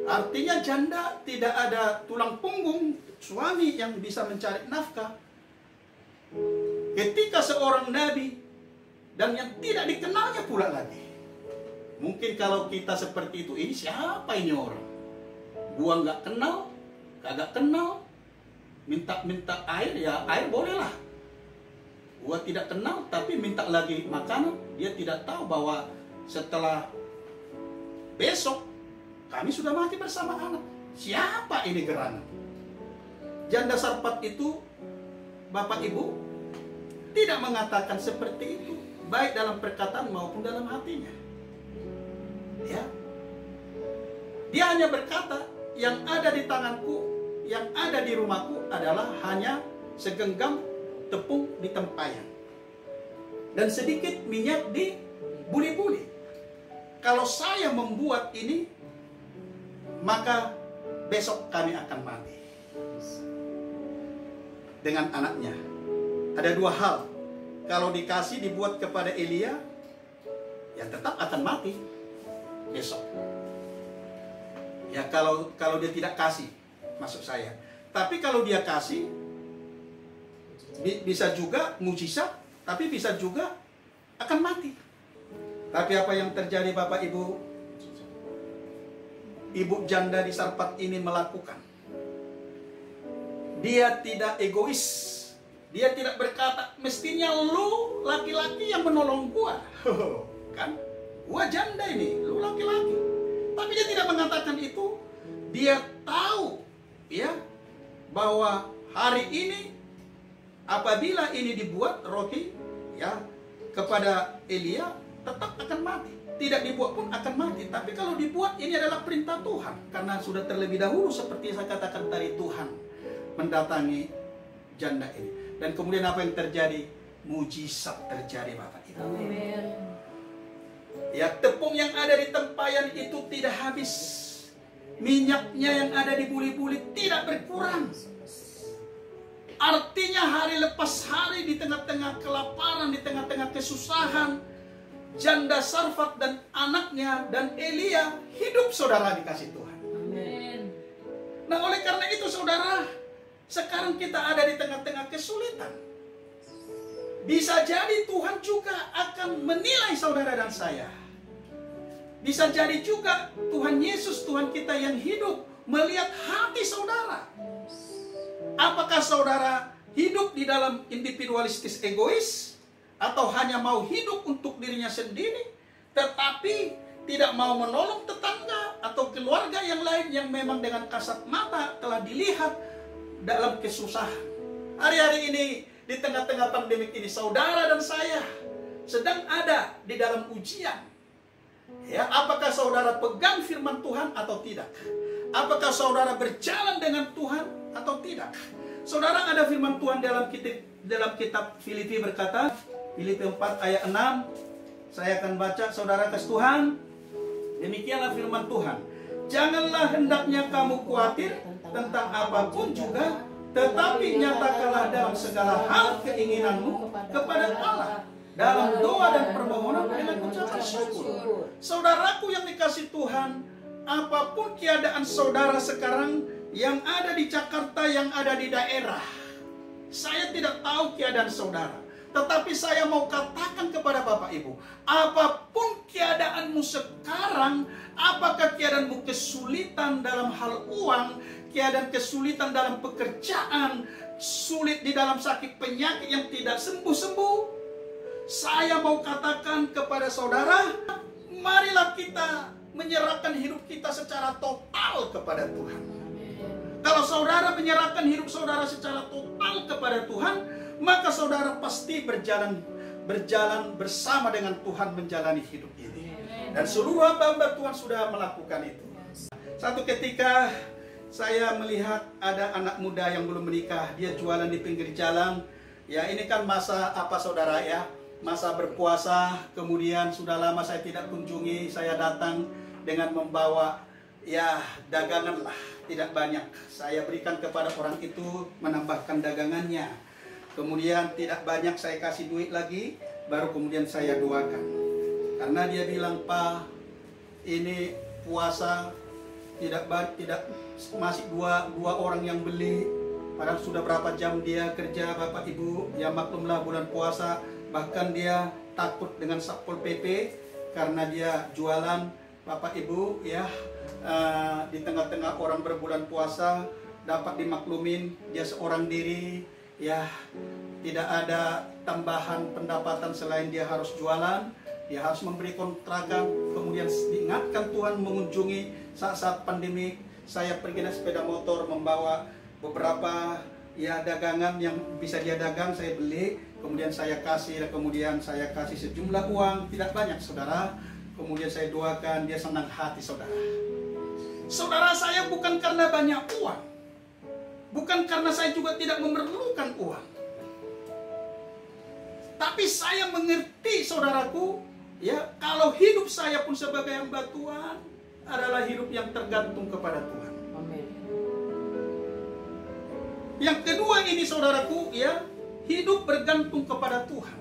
Speaker 3: artinya janda tidak ada tulang punggung suami yang bisa mencari nafkah. Ketika seorang nabi dan yang tidak dikenalnya pula lagi. Mungkin kalau kita seperti itu, ini siapa ini orang? Gua nggak kenal, kagak kenal, minta air, ya air bolehlah. Gua tidak kenal, tapi minta lagi makanan. Dia tidak tahu bahwa setelah besok kami sudah mati bersama anak. Siapa ini gerangan? Janda Sarpat itu, Bapak Ibu, tidak mengatakan seperti itu, baik dalam perkataan maupun dalam hatinya. Ya, dia hanya berkata, yang ada di tanganku, yang ada di rumahku adalah hanya segenggam tepung di tempayan dan sedikit minyak di buli-buli. Kalau saya membuat ini, maka besok kami akan mati. Dengan anaknya ada dua hal. Kalau dikasih dibuat kepada Elia, ya tetap akan mati besok. Ya kalau dia tidak kasih, maksud saya. Tapi kalau dia kasih, bisa juga mujizat, tapi bisa juga akan mati. Tapi apa yang terjadi Bapak Ibu? Ibu janda di Sarpat ini melakukan. Dia tidak egois. Dia tidak berkata, mestinya lu laki-laki yang menolong gua. Kan? Gua janda ini, lu laki-laki. Tapi dia tidak mengatakan itu. Dia tahu ya bahwa hari ini apabila ini dibuat roti ya kepada Elia tetap akan mati. Tidak dibuat pun akan mati. Tapi kalau dibuat, ini adalah perintah Tuhan. Karena sudah terlebih dahulu seperti saya katakan tadi, Tuhan mendatangi janda ini. Dan kemudian apa yang terjadi? Mujizat terjadi, Bapak Ibu.
Speaker 2: Amin.
Speaker 3: Ya, tepung yang ada di tempayan itu tidak habis. Minyaknya yang ada di buli-buli tidak berkurang. Artinya hari lepas hari, di tengah-tengah kelaparan, di tengah-tengah kesusahan, janda Sarfat dan anaknya dan Elia hidup, saudara, dikasih Tuhan.
Speaker 2: Amin.
Speaker 3: Nah, oleh karena itu, saudara, sekarang kita ada di tengah-tengah kesulitan. Bisa jadi Tuhan juga akan menilai saudara dan saya. Bisa jadi juga Tuhan Yesus, Tuhan kita yang hidup, melihat hati saudara. Apakah saudara hidup di dalam individualistis egois, atau hanya mau hidup untuk dirinya sendiri, tetapi tidak mau menolong tetangga atau keluarga yang lain yang memang dengan kasat mata telah dilihat dalam kesusahan. Hari-hari ini, di tengah-tengah pandemik ini, saudara dan saya sedang ada di dalam ujian. Ya, apakah saudara pegang firman Tuhan atau tidak? Apakah saudara berjalan dengan Tuhan atau tidak? Saudara, ada firman Tuhan dalam kitab Filipi berkata, Filipi 4 ayat 6, saya akan baca, saudara kasih Tuhan. Demikianlah firman Tuhan. Janganlah hendaknya kamu khawatir tentang apapun juga, tetapi nyatakanlah dalam segala hal keinginanmu kepada Allah, dalam doa dan permohonan dengan ucapan syukur. Saudaraku yang dikasih Tuhan, apapun keadaan saudara sekarang yang ada di Jakarta, yang ada di daerah, saya tidak tahu keadaan saudara. Tetapi saya mau katakan kepada Bapak Ibu, apapun keadaanmu sekarang, apakah keadaanmu kesulitan dalam hal uang, keadaan kesulitan dalam pekerjaan, sulit di dalam sakit penyakit yang tidak sembuh-sembuh, saya mau katakan kepada saudara, marilah kita menyerahkan hidup kita secara total kepada Tuhan. Kalau saudara menyerahkan hidup saudara secara total kepada Tuhan, maka saudara pasti berjalan bersama dengan Tuhan menjalani hidup ini. Dan seluruh hamba-hamba Tuhan sudah melakukan itu. Satu ketika saya melihat ada anak muda yang belum menikah, dia jualan di pinggir jalan. Ya, ini kan masa apa saudara ya? Masa berpuasa, kemudian sudah lama saya tidak kunjungi, saya datang dengan membawa ya dagangan lah, tidak banyak. Saya berikan kepada orang itu, menambahkan dagangannya. Kemudian tidak banyak, saya kasih duit lagi, baru kemudian saya doakan. Karena dia bilang, Pak, ini puasa tidak masih dua orang yang beli. Padahal sudah berapa jam dia kerja, Bapak Ibu. Ya maklumlah bulan puasa. Bahkan dia takut dengan Satpol PP karena dia jualan, Bapak Ibu, ya di tengah-tengah orang berbulan puasa dapat dimaklumin dia seorang diri. Ya, tidak ada tambahan pendapatan selain dia harus jualan, dia harus memberi kontrakan. Kemudian diingatkan Tuhan mengunjungi saat-saat pandemi. Saya pergi naik sepeda motor membawa beberapa ya dagangan yang bisa dia dagang, saya beli, kemudian saya kasih, kemudian saya kasih sejumlah uang, tidak banyak saudara. Kemudian saya doakan, dia senang hati saudara. Saudara, saya bukan karena banyak uang, bukan karena saya juga tidak memerlukan uang. Tapi saya mengerti saudaraku, ya kalau hidup saya pun sebagai hamba Tuhan adalah hidup yang tergantung kepada Tuhan.
Speaker 2: Amin.
Speaker 3: Yang kedua ini saudaraku, ya hidup bergantung kepada Tuhan.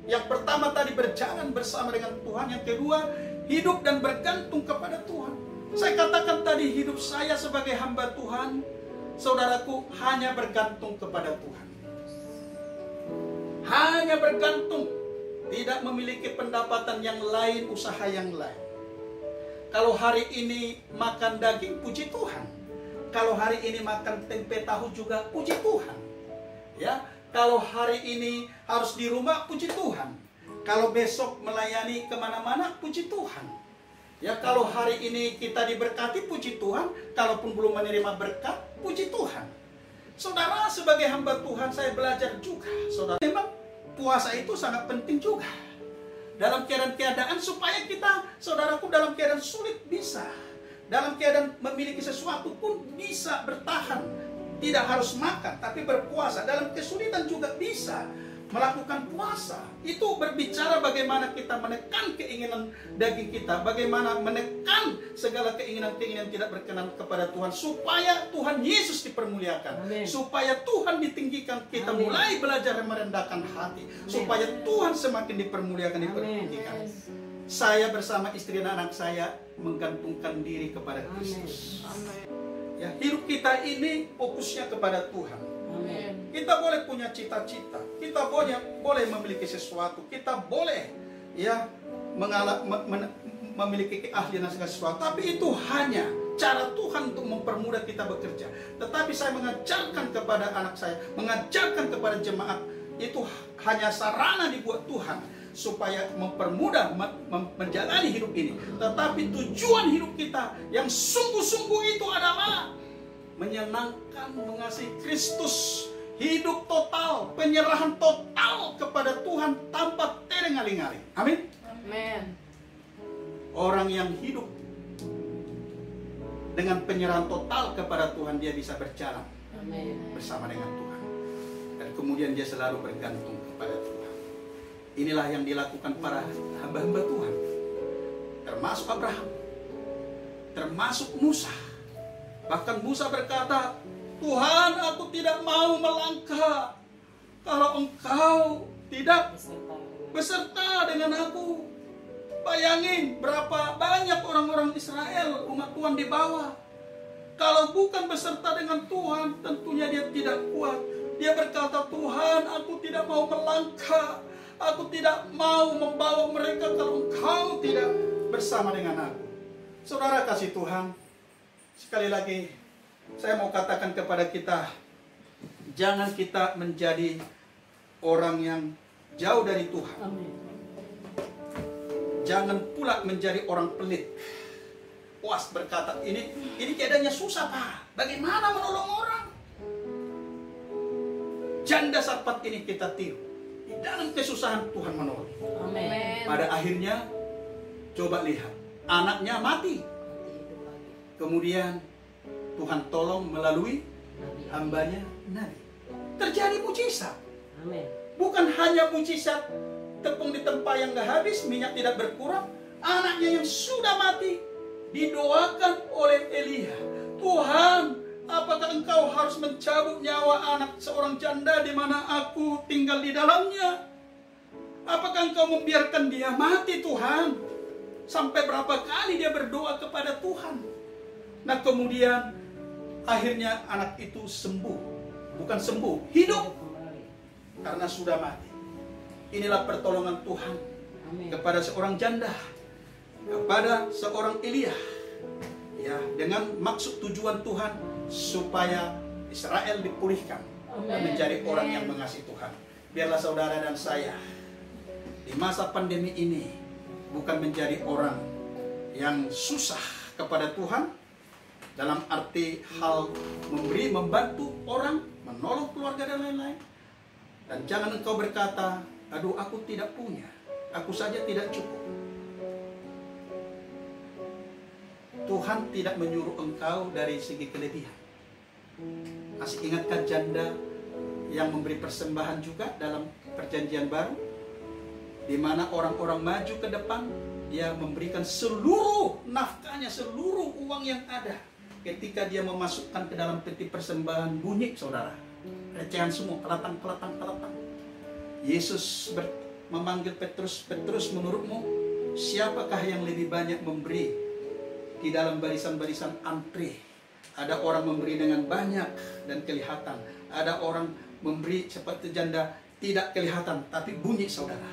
Speaker 3: Yang pertama tadi berjalan bersama dengan Tuhan, yang kedua hidup dan bergantung kepada Tuhan. Saya katakan tadi hidup saya sebagai hamba Tuhan, saudaraku, hanya bergantung kepada Tuhan. Hanya bergantung, tidak memiliki pendapatan yang lain, usaha yang lain. Kalau hari ini makan daging, puji Tuhan. Kalau hari ini makan tempe tahu juga puji Tuhan. Ya, kalau hari ini harus di rumah, puji Tuhan. Kalau besok melayani kemana-mana, puji Tuhan. Ya, kalau hari ini kita diberkati, puji Tuhan. Kalaupun belum menerima berkat, puji Tuhan. Saudara, sebagai hamba Tuhan, saya belajar juga. Saudara, memang puasa itu sangat penting juga. Dalam keadaan supaya kita, saudaraku, dalam keadaan sulit bisa. Dalam keadaan memiliki sesuatu pun bisa bertahan. Tidak harus makan, tapi berpuasa. Dalam kesulitan juga bisa melakukan puasa. Itu berbicara bagaimana kita menekan keinginan daging kita, bagaimana menekan segala keinginan-keinginan tidak berkenan kepada Tuhan, supaya Tuhan Yesus dipermuliakan.
Speaker 2: Amen.
Speaker 3: Supaya Tuhan ditinggikan. Kita
Speaker 2: Amen.
Speaker 3: mulai belajar merendahkan hati.
Speaker 2: Amen.
Speaker 3: Supaya Tuhan semakin dipermuliakan, dipertinggikan. Saya bersama istri dan anak saya menggantungkan diri kepada Kristus. Ya, hidup kita ini fokusnya kepada Tuhan.
Speaker 2: Amen.
Speaker 3: Kita boleh punya cita-cita, kita boleh memiliki sesuatu, kita boleh ya memiliki keahlian dan segala sesuatu, tapi itu hanya cara Tuhan untuk mempermudah kita bekerja. Tetapi saya mengajarkan kepada anak saya, mengajarkan kepada jemaat, itu hanya sarana dibuat Tuhan supaya mempermudah menjalani hidup ini. Tetapi tujuan hidup kita yang sungguh-sungguh itu adalah menyenangkan, mengasihi Kristus, hidup total, penyerahan total kepada Tuhan tanpa tereng-aling-aling. Amin.
Speaker 2: Amen.
Speaker 3: Orang yang hidup dengan penyerahan total kepada Tuhan, dia bisa berjalan
Speaker 2: Amen.
Speaker 3: bersama dengan Tuhan. Dan kemudian dia selalu bergantung kepada Tuhan. Inilah yang dilakukan para hamba-hamba Tuhan. Termasuk Abraham. Termasuk Musa. Bahkan Musa berkata, Tuhan, aku tidak mau melangkah kalau Engkau tidak beserta dengan aku. Bayangin berapa banyak orang-orang Israel, umat Tuhan di bawah. Kalau bukan beserta dengan Tuhan, tentunya dia tidak kuat. Dia berkata, Tuhan, aku tidak mau melangkah. Aku tidak mau membawa mereka kalau Engkau tidak bersama dengan aku. Saudara kasih Tuhan, sekali lagi saya mau katakan kepada kita, jangan kita menjadi orang yang jauh dari Tuhan.
Speaker 2: Amen.
Speaker 3: Jangan pula menjadi orang pelit. Puas berkata, ini keadaannya susah, Pak. Bagaimana menolong orang? Janda Sarfat ini kita tiru. Di dalam kesusahan Tuhan menolong.
Speaker 2: Amen.
Speaker 3: Pada akhirnya, coba lihat, anaknya mati. Kemudian Tuhan tolong melalui hambanya Nabi. Terjadi mujizat.
Speaker 2: Amen.
Speaker 3: Bukan hanya mujizat tepung di tempat yang gak habis, minyak tidak berkurang. Anaknya yang sudah mati didoakan oleh Elia. Tuhan, apakah Engkau harus mencabut nyawa anak seorang janda di mana aku tinggal di dalamnya? Apakah Engkau membiarkan dia mati, Tuhan? Sampai berapa kali dia berdoa kepada Tuhan. Nah, kemudian akhirnya anak itu sembuh. Bukan sembuh, hidup. Karena sudah mati. Inilah pertolongan Tuhan kepada seorang janda, kepada seorang Elia. Ya, dengan maksud tujuan Tuhan supaya Israel dipulihkan dan menjadi orang yang mengasihi Tuhan. Biarlah saudara dan saya di masa pandemi ini bukan menjadi orang yang susah kepada Tuhan dalam arti hal memberi, membantu orang, menolong keluarga dan lain-lain. Dan jangan engkau berkata, aduh aku tidak punya, aku saja tidak cukup. Tuhan tidak menyuruh engkau dari segi kelebihan. Masih ingatkah janda yang memberi persembahan juga dalam perjanjian baru? Di mana orang-orang maju ke depan, dia memberikan seluruh nafkahnya, seluruh uang yang ada. Ketika dia memasukkan ke dalam peti persembahan, bunyi saudara, recehan semua, kelatang. Yesus memanggil Petrus, Petrus, menurutmu siapakah yang lebih banyak memberi di dalam barisan-barisan antre? Ada orang memberi dengan banyak dan kelihatan. Ada orang memberi seperti janda tidak kelihatan, tapi bunyi saudara.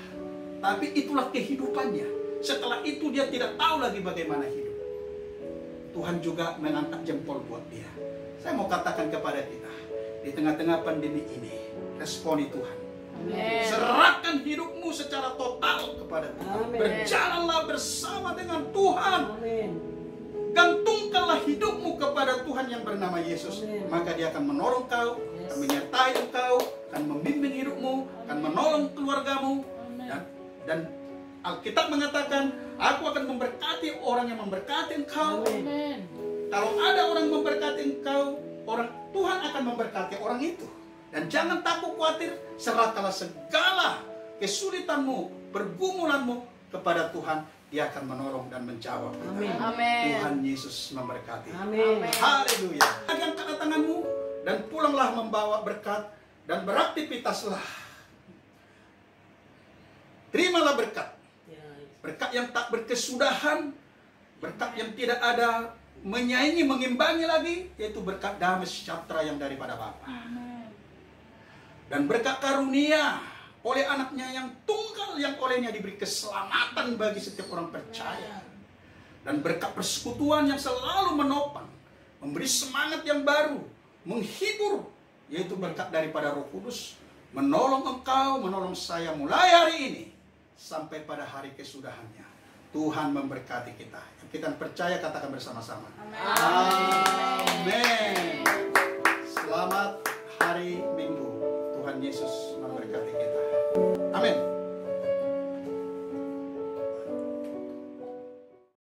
Speaker 3: Tapi itulah kehidupannya. Setelah itu dia tidak tahu lagi bagaimana hidup. Tuhan juga mengangkat jempol buat dia. Saya mau katakan kepada kita, di tengah-tengah pandemi ini, responi Tuhan. Serahkan hidupmu secara total kepada Tuhan. Berjalanlah bersama dengan Tuhan. Gantungkanlah hidupmu kepada Tuhan yang bernama Yesus. Maka dia akan menolong kau, akan menyertai engkau, akan membimbing hidupmu, akan menolong keluargamu. Dan Alkitab mengatakan, aku akan memberkati orang yang memberkati engkau. Kalau ada orang memberkati engkau, Tuhan akan memberkati orang itu. Dan jangan takut khawatir, serahkanlah segala kesulitanmu, pergumulanmu kepada Tuhan. Dia akan menolong dan menjawab. Tuhan Yesus memberkati. Haleluya. Angkat tanganmu dan pulanglah membawa berkat dan beraktivitaslah. Terimalah berkat. Berkat yang tak berkesudahan, berkat yang tidak ada menyaingi, mengimbangi lagi, yaitu berkat damai sejahtera yang daripada Bapa. Dan berkat karunia oleh anaknya yang tunggal, yang olehnya diberi keselamatan bagi setiap orang percaya. Dan berkat persekutuan yang selalu menopang, memberi semangat yang baru, menghibur, yaitu berkat daripada Roh Kudus, menolong engkau, menolong saya mulai hari ini sampai pada hari kesudahannya. Tuhan memberkati kita. Kita percaya, katakan bersama-sama. Amin.